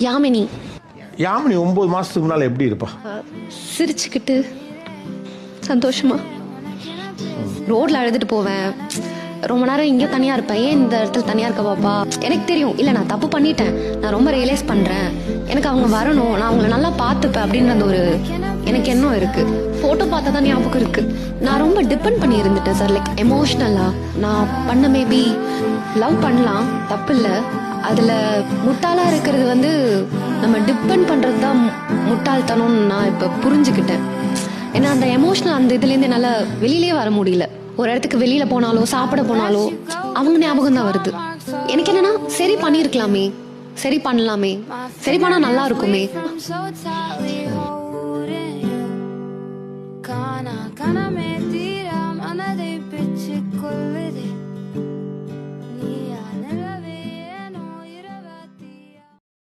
யாமினி. யாமினி 9 மாசத்துக்கு முன்னால எப்படி இருப்பா? சிரிச்சுக்கிட்டு சந்தோஷமா ரோட்ல அழுதுட்டு போவேன். ரொம்ப நேரம் இங்கே தனியாக இருப்பேன். ஏன் இந்த இடத்துல தனியாக இருக்க பாப்பா? எனக்கு தெரியும், இல்லை நான் தப்பு பண்ணிட்டேன், நான் ரொம்ப ரியலைஸ் பண்ணுறேன், எனக்கு அவங்க வரணும், நான் அவங்கள நல்லா பார்த்துப்பேன் அப்படின்ற ஒரு எனக்கு எண்ணம் இருக்குது. ஃபோட்டோ பார்த்தா தான் ஞாபகம் இருக்குது. நான் ரொம்ப டிபெண்ட் பண்ணி இருந்துட்டேன் சார். லைக் எமோஷ்னலாக நான் பண்ண மேபி லவ் பண்ணலாம், தப்பு இல்லை. அதில் முட்டாளாக இருக்கிறது வந்து நம்ம டிபெண்ட் பண்ணுறது தான் முட்டாள்தனம்னு நான் இப்போ புரிஞ்சுக்கிட்டேன். ஏன்னா அந்த எமோஷனல் அந்த இதுலேருந்து என்னால் வெளியிலே வர முடியல. ஒரு இடத்துக்கு வெளியில போனாலோ சாப்பிட போனாலோ அவங்க ஞாபகம் தான் வருது. எனக்கு என்னன்னா சரி பண்ணிருக்கலாமே, சரி பண்ணலாமே, சரி பண்ணா நல்லா இருக்குமே. காணா கணமே தீரா மனதை பிச்சுக்குள்ளே